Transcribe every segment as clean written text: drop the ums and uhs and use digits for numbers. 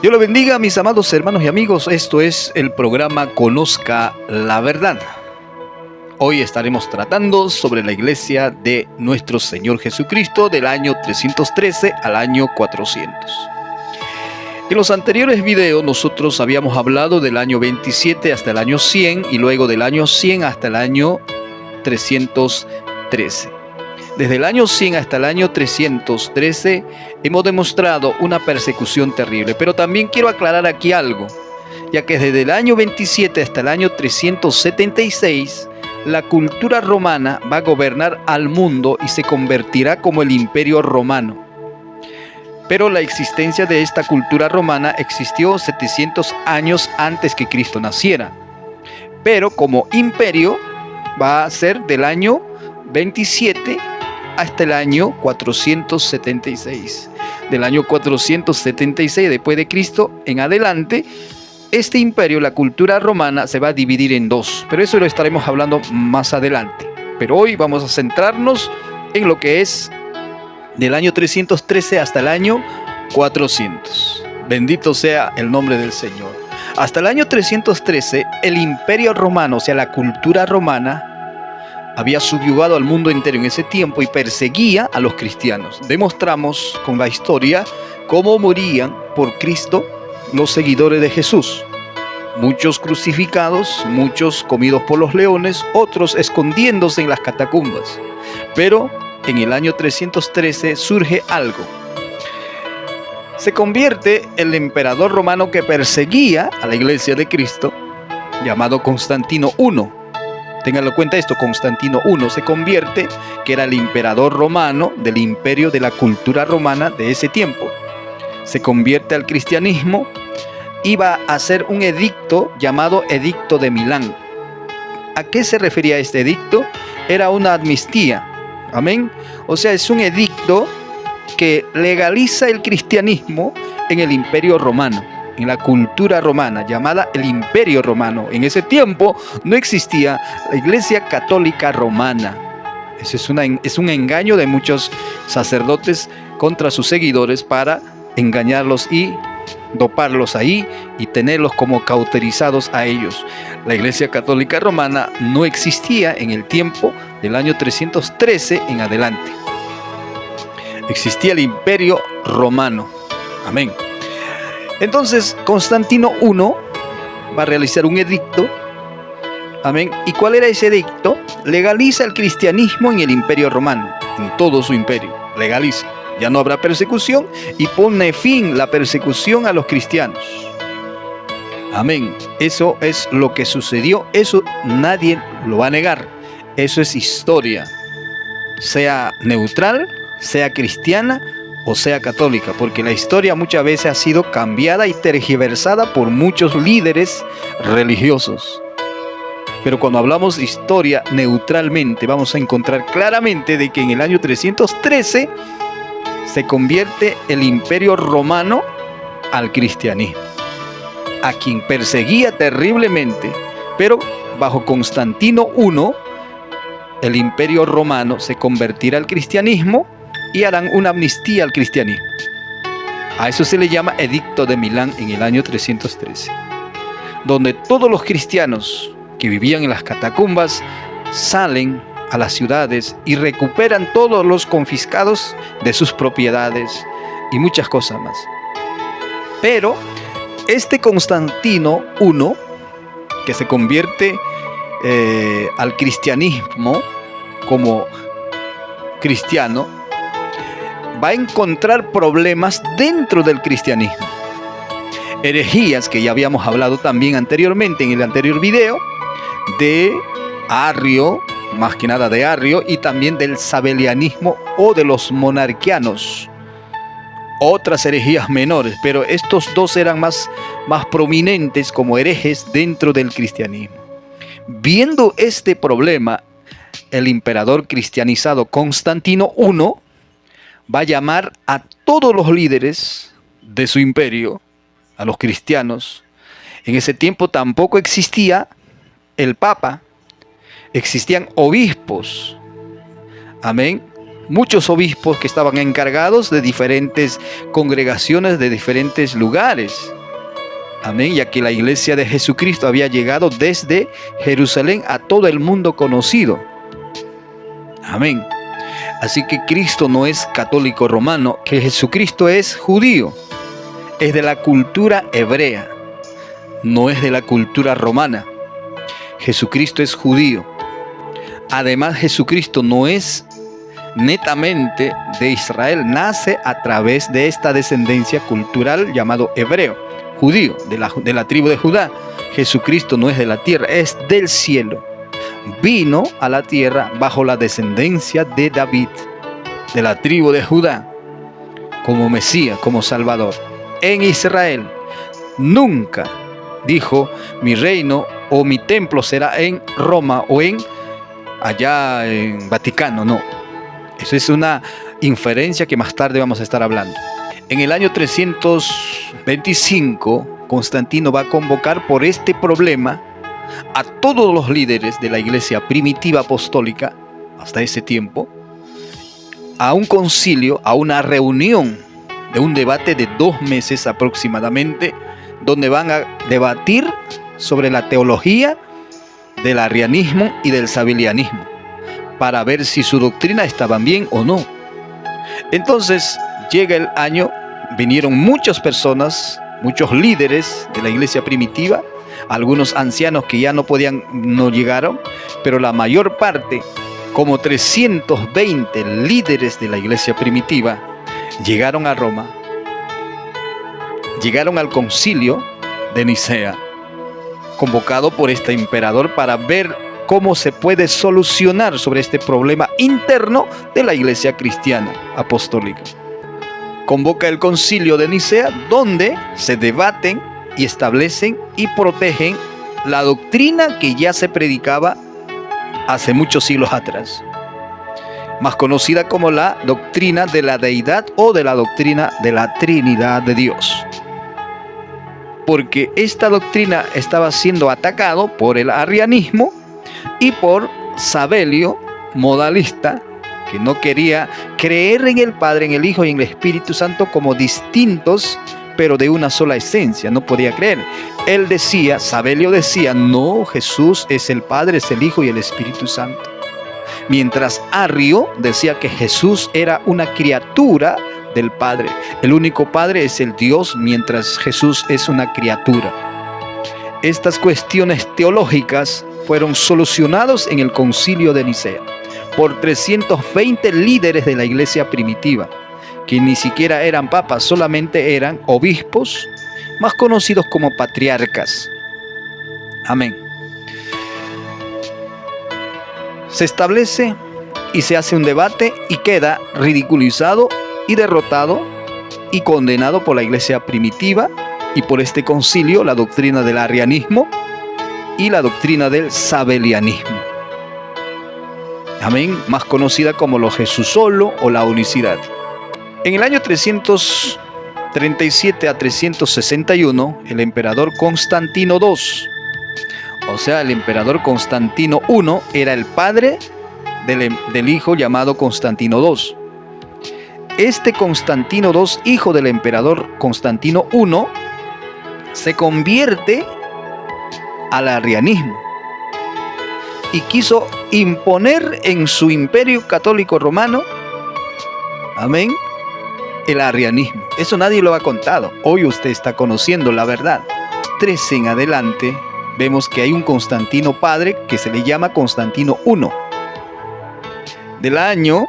Dios lo bendiga, mis amados hermanos y amigos. Esto es el programa Conozca la Verdad. Hoy estaremos tratando sobre la iglesia de nuestro Señor Jesucristo del año 313 al año 400. En los anteriores videos nosotros habíamos hablado del año 27 hasta el año 100 y luego del año 100 hasta el año 313. Desde el año 100 hasta el año 313 hemos demostrado una persecución terrible. Pero también quiero aclarar aquí algo, ya que desde el año 27 hasta el año 376 la cultura romana va a gobernar al mundo y se convertirá como el Imperio Romano. Pero la existencia de esta cultura romana existió 700 años antes que Cristo naciera. Pero como imperio va a ser del año 27 hasta el año 476. Del año 476 después de Cristo en adelante, este imperio, la cultura romana, se va a dividir en dos. Pero eso lo estaremos hablando más adelante. Pero hoy vamos a centrarnos en lo que es del año 313 hasta el año 400. Bendito sea el nombre del Señor. Hasta el año 313, el imperio romano, o sea, la cultura romana, había subyugado al mundo entero en ese tiempo y perseguía a los cristianos. Demostramos con la historia cómo morían por Cristo los seguidores de Jesús. Muchos crucificados, muchos comidos por los leones, otros escondiéndose en las catacumbas. Pero en el año 313 surge algo. Se convierte el emperador romano que perseguía a la iglesia de Cristo, llamado Constantino I. Ténganlo en cuenta esto, Constantino I se convierte, que era el emperador romano del imperio de la cultura romana de ese tiempo. Se convierte al cristianismo y va a hacer un edicto llamado Edicto de Milán. ¿A qué se refería este edicto? Era una amnistía. Amén. O sea, es un edicto que legaliza el cristianismo en el imperio romano, en la cultura romana, llamada el Imperio Romano. En ese tiempo no existía la Iglesia Católica Romana. Ese es un engaño de muchos sacerdotes contra sus seguidores para engañarlos y doparlos ahí y tenerlos como cauterizados a ellos. La Iglesia Católica Romana no existía en el tiempo del año 313 en adelante. Existía el Imperio Romano. Amén. Entonces, Constantino I va a realizar un edicto. Amén. ¿Y cuál era ese edicto? Legaliza el cristianismo en el Imperio Romano, en todo su imperio. Legaliza. Ya no habrá persecución y pone fin la persecución a los cristianos. Amén. Eso es lo que sucedió. Eso nadie lo va a negar. Eso es historia. Sea neutral, sea cristiana o sea católica, porque la historia muchas veces ha sido cambiada y tergiversada por muchos líderes religiosos. Pero cuando hablamos de historia neutralmente, vamos a encontrar claramente de que en el año 313 se convierte el imperio romano al cristianismo, a quien perseguía terriblemente. Pero bajo Constantino I, el imperio romano se convertirá al cristianismo y harán una amnistía al cristianismo. A eso se le llama Edicto de Milán en el año 313, donde todos los cristianos que vivían en las catacumbas salen a las ciudades y recuperan todos los confiscados de sus propiedades y muchas cosas más. Pero este Constantino I, que se convierte al cristianismo como cristiano, va a encontrar problemas dentro del cristianismo. Herejías que ya habíamos hablado también anteriormente en el anterior video, de Arrio, más que nada de Arrio, y también del sabelianismo o de los monarquianos. Otras herejías menores, pero estos dos eran más prominentes como herejes dentro del cristianismo. Viendo este problema, el emperador cristianizado Constantino I va a llamar a todos los líderes de su imperio, a los cristianos. En ese tiempo tampoco existía el Papa, existían obispos. Amén. muchos obispos que estaban encargados de diferentes congregaciones de diferentes lugares. Amén, ya que la iglesia de Jesucristo había llegado desde Jerusalén a todo el mundo conocido. Amén. Así que Cristo no es católico romano, que Jesucristo es judío. Es de la cultura hebrea, no es de la cultura romana. Jesucristo es judío. Además, Jesucristo no es netamente de Israel, nace a través de esta descendencia cultural llamado hebreo, judío, de la tribu de Judá. Jesucristo no es de la tierra, es del cielo. Vino a la tierra bajo la descendencia de David, de la tribu de Judá, como Mesías, como Salvador. En Israel nunca dijo: mi reino o mi templo será en Roma o allá en Vaticano. No, eso es una inferencia que más tarde vamos a estar hablando. En el año 325, Constantino va a convocar por este problema a todos los líderes de la iglesia primitiva apostólica hasta ese tiempo a un concilio, a una reunión de un debate de 2 meses aproximadamente, donde van a debatir sobre la teología del arrianismo y del sabelianismo, para ver si su doctrina estaban bien o no. Entonces llega el año, vinieron muchas personas, muchos líderes de la iglesia primitiva, algunos ancianos que ya no llegaron, pero la mayor parte, como 320 líderes de la iglesia primitiva, llegaron a Roma, llegaron al concilio de Nicea, convocado por este emperador para ver cómo se puede solucionar sobre este problema interno de la iglesia cristiana apostólica. Convoca el concilio de Nicea, donde se debaten y establecen y protegen la doctrina que ya se predicaba hace muchos siglos atrás, más conocida como la doctrina de la deidad o de la doctrina de la Trinidad de Dios. Porque esta doctrina estaba siendo atacado por el arrianismo y por Sabelio, modalista, que no quería creer en el Padre, en el Hijo y en el Espíritu Santo como distintos, pero de una sola esencia. No podía creer. Él decía, Sabelio decía, no, Jesús es el Padre, es el Hijo y el Espíritu Santo. Mientras Arrio decía que Jesús era una criatura del Padre. El único Padre es el Dios, mientras Jesús es una criatura. Estas cuestiones teológicas fueron solucionadas en el concilio de Nicea por 320 líderes de la iglesia primitiva, que ni siquiera eran papas, solamente eran obispos, más conocidos como patriarcas. Amén. Se establece y se hace un debate y queda ridiculizado y derrotado y condenado por la iglesia primitiva y por este concilio la doctrina del arrianismo y la doctrina del sabelianismo. Amén, más conocida como lo Jesús solo o la unicidad. En el año 337 a 361, el emperador Constantino II, o sea, el emperador Constantino I, era el padre del hijo llamado Constantino II. Este Constantino II, hijo del emperador Constantino I, se convierte al arrianismo y quiso imponer en su imperio católico romano, amén, el arrianismo. Eso nadie lo ha contado. Hoy usted está conociendo la verdad. 13 en adelante vemos que hay un Constantino padre que se le llama Constantino I. Del año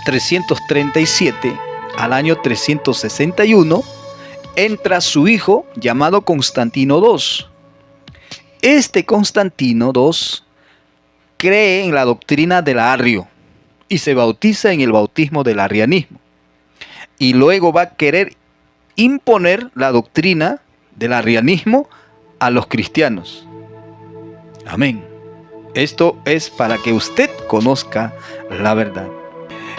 337 al año 361 entra su hijo llamado Constantino II. Este Constantino II cree en la doctrina del arrio y se bautiza en el bautismo del arrianismo. Y luego va a querer imponer la doctrina del arrianismo a los cristianos. Amén. Esto es para que usted conozca la verdad.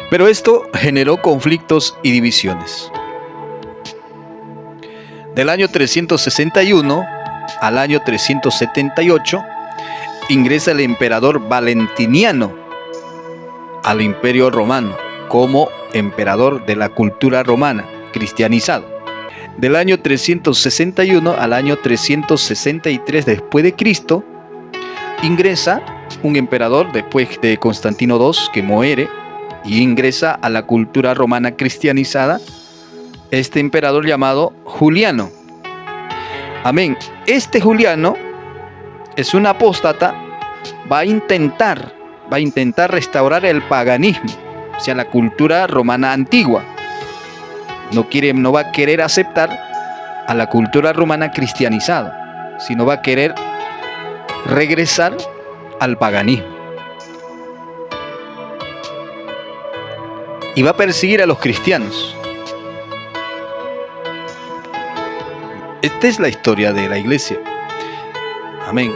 Pero esto generó conflictos y divisiones. Del año 361 al año 378 ingresa el emperador Valentiniano al Imperio Romano como emperador de la cultura romana, cristianizado. Del año 361 al año 363 después de Cristo, ingresa un emperador después de Constantino II, que muere, y ingresa a la cultura romana cristianizada, este emperador llamado Juliano. Amén. Este Juliano es un apóstata, va a intentar restaurar el paganismo, o sea, la cultura romana antigua. No va a querer aceptar a la cultura romana cristianizada, sino va a querer regresar al paganismo. Y va a perseguir a los cristianos. Esta es la historia de la iglesia. Amén.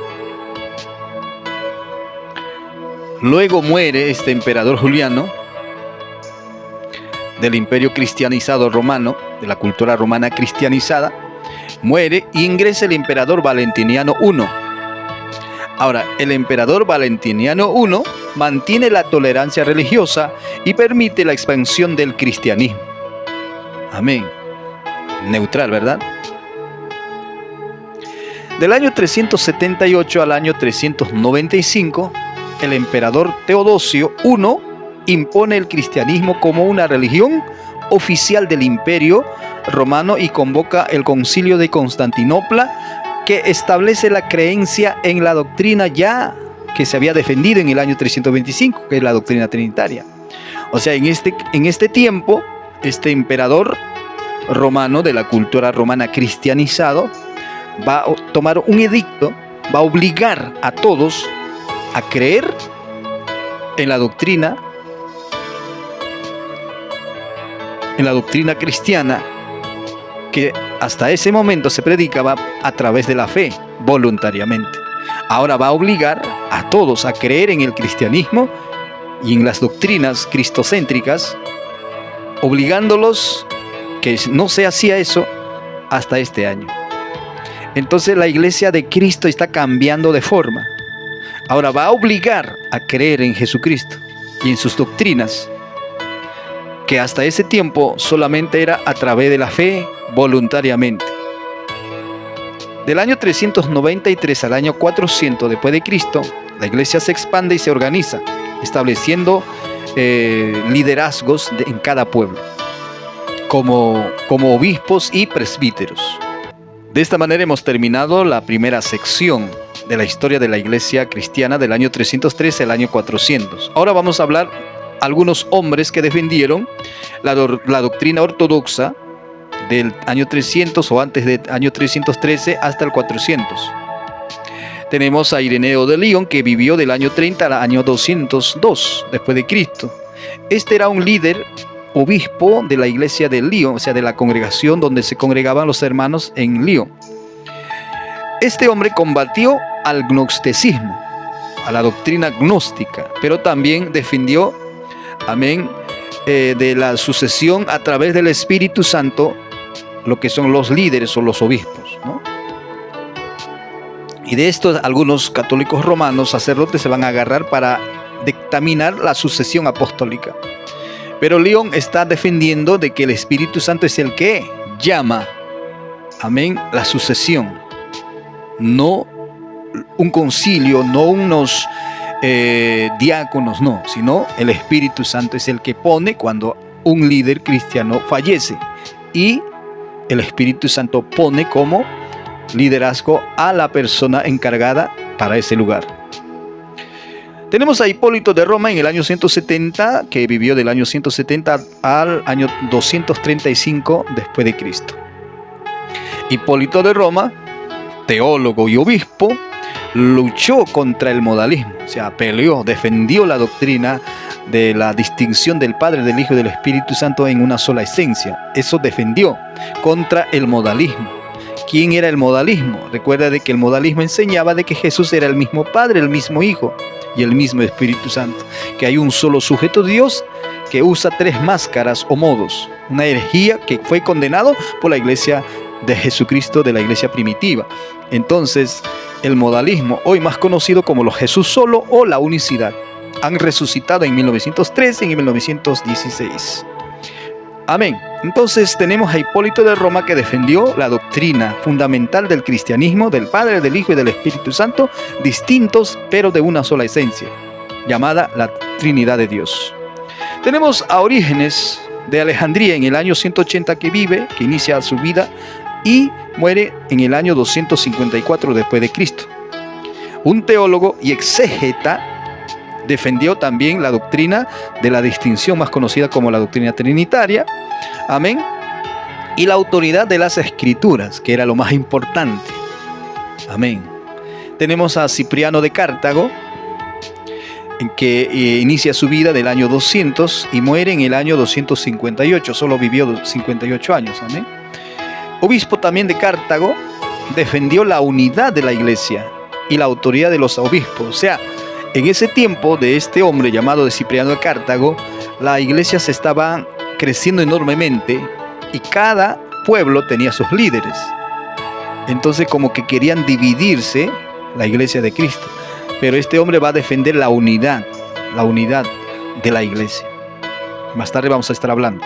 Luego muere este emperador Juliano del imperio cristianizado romano, de la cultura romana cristianizada. Muere y ingresa el emperador Valentiniano I. Ahora, el emperador Valentiniano I mantiene la tolerancia religiosa y permite la expansión del cristianismo. Amén. Neutral, ¿verdad? Del año 378 al año 395, el emperador Teodosio I impone el cristianismo como una religión oficial del Imperio Romano y convoca el Concilio de Constantinopla, que establece la creencia en la doctrina ya que se había defendido en el año 325, que es la doctrina trinitaria. O sea, en este tiempo, este emperador romano de la cultura romana cristianizado va a tomar un edicto, va a obligar a todos a creer en la doctrina cristiana, que hasta ese momento se predicaba a través de la fe, voluntariamente. Ahora va a obligar a todos a creer en el cristianismo y en las doctrinas cristocéntricas, obligándolos, que no se hacía eso hasta este año. Entonces la iglesia de Cristo está cambiando de forma. Ahora va a obligar a creer en Jesucristo y en sus doctrinas, que hasta ese tiempo solamente era a través de la fe, voluntariamente. Del año 393 al año 400 después de Cristo, la iglesia se expande y se organiza, estableciendo liderazgos en cada pueblo, como obispos y presbíteros. De esta manera hemos terminado la primera sección de la historia de la iglesia cristiana del año 313 al año 400. Ahora vamos a hablar algunos hombres que defendieron la doctrina ortodoxa del año 300 o antes del año 313 hasta el 400. Tenemos a Ireneo de León, que vivió del año 30 al año 202 después de Cristo. Este era un líder obispo de la iglesia de León, o sea, de la congregación donde se congregaban los hermanos en León. Este hombre combatió al gnosticismo, a la doctrina gnóstica, pero también defendió, amén, de la sucesión a través del Espíritu Santo, lo que son los líderes o los obispos, ¿no? Y de estos algunos católicos romanos sacerdotes se van a agarrar para dictaminar la sucesión apostólica. Pero León está defendiendo de que el Espíritu Santo es el que llama, amén, la sucesión. No un concilio, no unos diáconos, no, sino el Espíritu Santo es el que pone cuando un líder cristiano fallece. Y el Espíritu Santo pone como liderazgo a la persona encargada para ese lugar. Tenemos a Hipólito de Roma en el año 170, que vivió del año 170 al año 235 después de Cristo. Hipólito de Roma, teólogo y obispo, luchó contra el modalismo, o sea, peleó, defendió la doctrina de la distinción del Padre, del Hijo y del Espíritu Santo en una sola esencia. Eso defendió contra el modalismo. ¿Quién era el modalismo? Recuerda de que el modalismo enseñaba de que Jesús era el mismo Padre, el mismo Hijo y el mismo Espíritu Santo, que hay un solo sujeto Dios que usa tres máscaras o modos, una herejía que fue condenado por la iglesia de Jesucristo, de la iglesia primitiva. Entonces, el modalismo, hoy más conocido como los Jesús solo o la unicidad, han resucitado en 1913 y en 1916. Amén. Entonces tenemos a Hipólito de Roma, que defendió la doctrina fundamental del cristianismo, del Padre, del Hijo y del Espíritu Santo, distintos pero de una sola esencia, llamada la Trinidad de Dios. Tenemos a Orígenes de Alejandría en el año 180 que inicia su vida y muere en el año 254 después de Cristo. Un teólogo y exégeta, defendió también la doctrina de la distinción más conocida como la doctrina trinitaria. Amén. Y la autoridad de las escrituras, que era lo más importante. Amén. Tenemos a Cipriano de Cartago, que inicia su vida del año 200 y muere en el año 258. Solo vivió 58 años. Amén. Obispo también de Cartago, defendió la unidad de la iglesia y la autoridad de los obispos. O sea, en ese tiempo de este hombre llamado de Cipriano de Cartago, la iglesia se estaba creciendo enormemente y cada pueblo tenía sus líderes. Entonces como que querían dividirse la iglesia de Cristo. Pero este hombre va a defender la unidad de la iglesia. Más tarde vamos a estar hablando.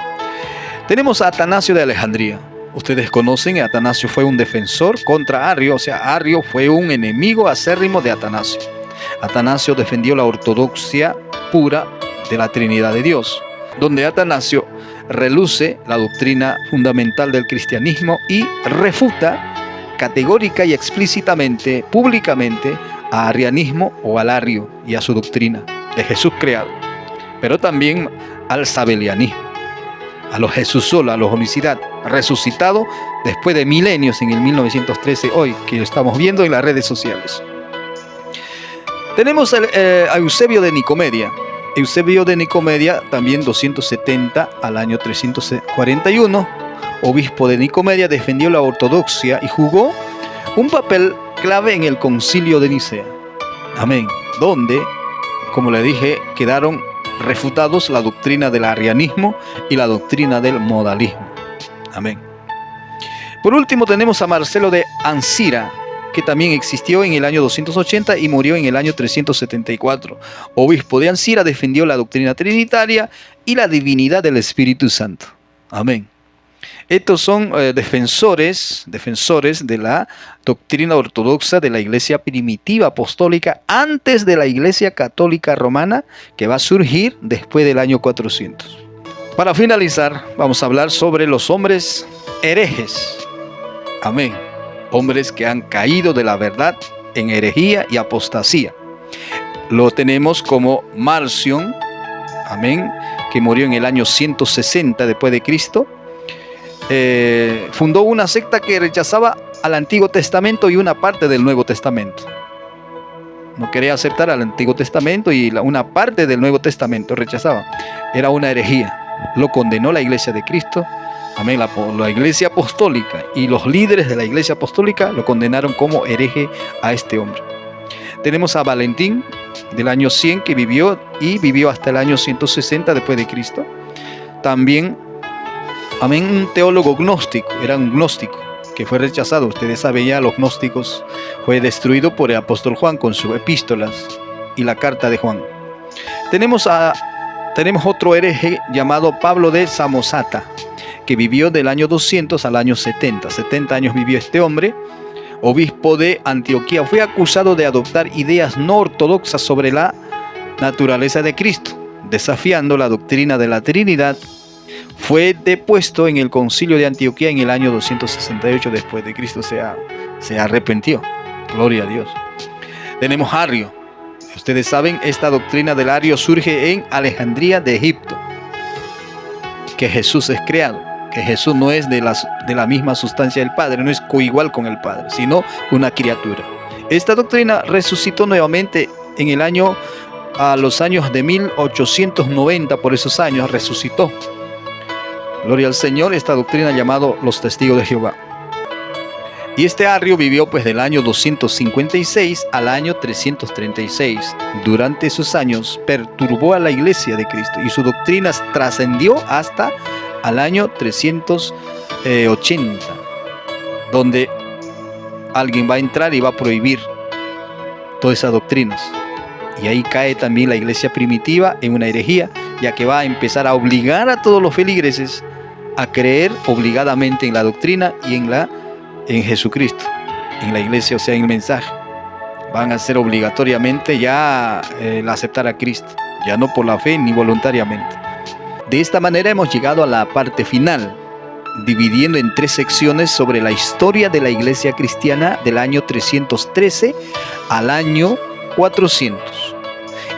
Tenemos a Atanasio de Alejandría. Ustedes conocen, Atanasio fue un defensor contra Arrio, o sea, Arrio fue un enemigo acérrimo de Atanasio. Atanasio defendió la ortodoxia pura de la Trinidad de Dios, donde Atanasio reluce la doctrina fundamental del cristianismo y refuta categórica y explícitamente, públicamente, a arrianismo o al arrio y a su doctrina de Jesús creado, pero también al sabelianismo, a los Jesús solo, a los homicidados, resucitado después de milenios en el 1913, hoy que lo estamos viendo en las redes sociales. Tenemos a Eusebio de Nicomedia. Eusebio de Nicomedia, también 270 al año 341, obispo de Nicomedia, defendió la ortodoxia y jugó un papel clave en el concilio de Nicea. Amén. Donde, como le dije, quedaron refutados la doctrina del arrianismo y la doctrina del modalismo. Amén. Por último tenemos a Marcelo de Ancira, que también existió en el año 280 y murió en el año 374. Obispo de Ancira, defendió la doctrina trinitaria y la divinidad del Espíritu Santo. Amén. Estos son defensores de la doctrina ortodoxa de la iglesia primitiva apostólica antes de la iglesia católica romana, que va a surgir después del año 400. Para finalizar, vamos a hablar sobre los hombres herejes. Amén. Hombres que han caído de la verdad en herejía y apostasía. Lo tenemos como Marción, amén, que murió en el año 160 después de Cristo. Fundó una secta que rechazaba al Antiguo Testamento y una parte del Nuevo Testamento. No quería aceptar al Antiguo Testamento y una parte del Nuevo Testamento rechazaba. Era una herejía. Lo condenó la iglesia de Cristo. Amén. La iglesia apostólica y los líderes de la iglesia apostólica lo condenaron como hereje a este hombre. Tenemos a Valentín del año 100 que vivió hasta el año 160 después de Cristo. También, amén, un teólogo gnóstico, era un gnóstico que fue rechazado. Ustedes saben ya, los gnósticos fue destruido por el apóstol Juan con sus epístolas y la carta de Juan. Tenemos otro hereje llamado Pablo de Samosata, que vivió del año 200 al año 70. 70 años vivió este hombre, obispo de Antioquía. Fue acusado de adoptar ideas no ortodoxas sobre la naturaleza de Cristo, desafiando la doctrina de la Trinidad. Fue depuesto en el concilio de Antioquía en el año 268 después de Cristo. Se arrepintió. Gloria a Dios. Tenemos Arrio. Ustedes saben, esta doctrina del Arrio surge en Alejandría de Egipto, que Jesús es creado, que Jesús no es de la misma sustancia del Padre, no es coigual con el Padre, sino una criatura. Esta doctrina resucitó nuevamente a los años de 1890, por esos años resucitó. Gloria al Señor, esta doctrina llamado los testigos de Jehová. Y este Arrio vivió pues del año 256 al año 336. Durante esos años perturbó a la iglesia de Cristo y su doctrina trascendió hasta al año 380, donde alguien va a entrar y va a prohibir todas esas doctrinas. Y ahí cae también la iglesia primitiva en una herejía, ya que va a empezar a obligar a todos los feligreses a creer obligadamente en la doctrina y en Jesucristo, en la iglesia, o sea, en el mensaje. Van a hacer obligatoriamente ya el aceptar a Cristo, ya no por la fe ni voluntariamente. De esta manera hemos llegado a la parte final, dividiendo en 3 secciones sobre la historia de la iglesia cristiana del año 313 al año 400.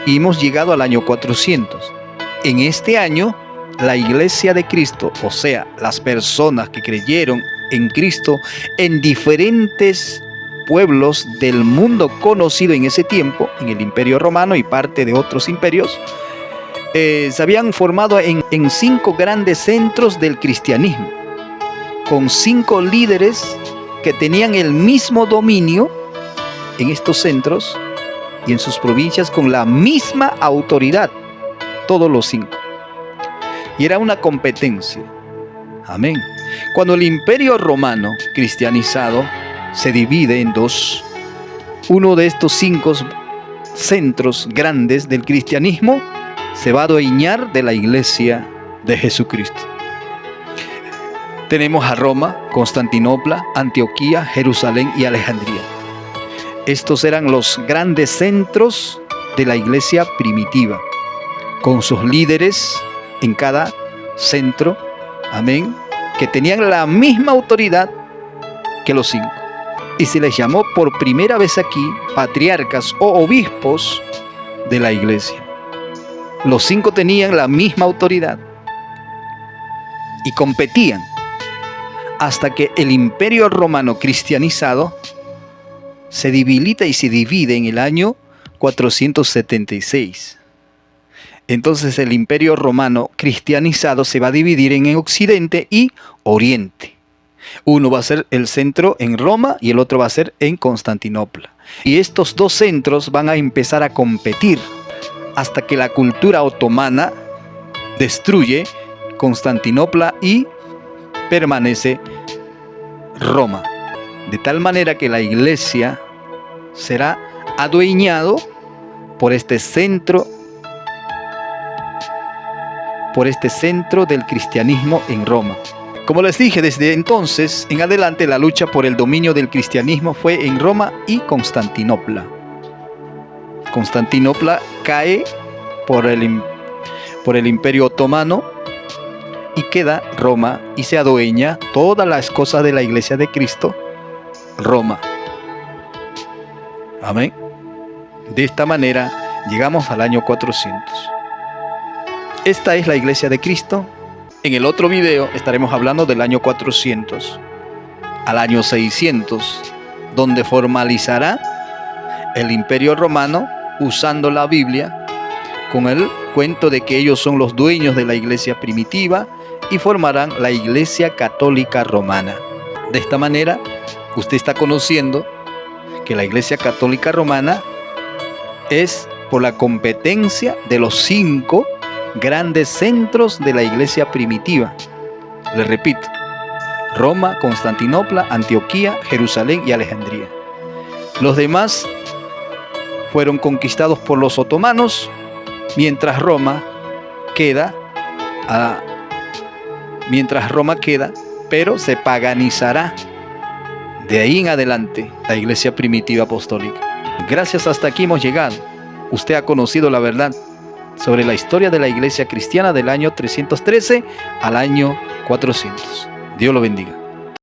Y hemos llegado al año 400. En este año, la iglesia de Cristo, o sea, las personas que creyeron en Cristo en diferentes pueblos del mundo conocido en ese tiempo, en el Imperio Romano y parte de otros imperios, se habían formado en 5 grandes centros del cristianismo, con 5 líderes que tenían el mismo dominio en estos centros y en sus provincias con la misma autoridad, todos los 5. Y era una competencia. Amén. Cuando el Imperio Romano cristianizado se divide en 2, uno de estos 5 centros grandes del cristianismo se va a adueñar de la iglesia de Jesucristo. Tenemos a Roma, Constantinopla, Antioquía, Jerusalén y Alejandría. Estos eran los grandes centros de la iglesia primitiva, con sus líderes en cada centro, amén, que tenían la misma autoridad que los 5. Y se les llamó por primera vez aquí patriarcas o obispos de la iglesia. Los 5 tenían la misma autoridad y competían hasta que el Imperio Romano cristianizado se debilita y se divide en el año 476. Entonces el Imperio Romano cristianizado se va a dividir en Occidente y Oriente. Uno va a ser el centro en Roma y el otro va a ser en Constantinopla. Y estos 2 centros van a empezar a competir hasta que la cultura otomana destruye Constantinopla y permanece Roma. De tal manera que la iglesia será adueñado por este centro del cristianismo en Roma. Como les dije, desde entonces en adelante la lucha por el dominio del cristianismo fue en Roma y Constantinopla. Constantinopla cae por el Imperio Otomano y queda Roma y se adueña todas las cosas de la iglesia de Cristo, Roma. Amén. De esta manera llegamos al año 400. Esta es la iglesia de Cristo. En el otro video estaremos hablando del año 400 al año 600, donde formalizará el Imperio Romano usando la Biblia con el cuento de que ellos son los dueños de la iglesia primitiva y formarán la Iglesia Católica Romana. De esta manera, usted está conociendo que la Iglesia Católica Romana es por la competencia de los 5 grandes centros de la iglesia primitiva. Les repito: Roma, Constantinopla, Antioquía, Jerusalén y Alejandría. Los demás fueron conquistados por los otomanos, mientras Roma queda, pero se paganizará. De ahí en adelante, la iglesia primitiva apostólica. Gracias, hasta aquí hemos llegado. Usted ha conocido la verdad sobre la historia de la iglesia cristiana del año 313 al año 400. Dios lo bendiga.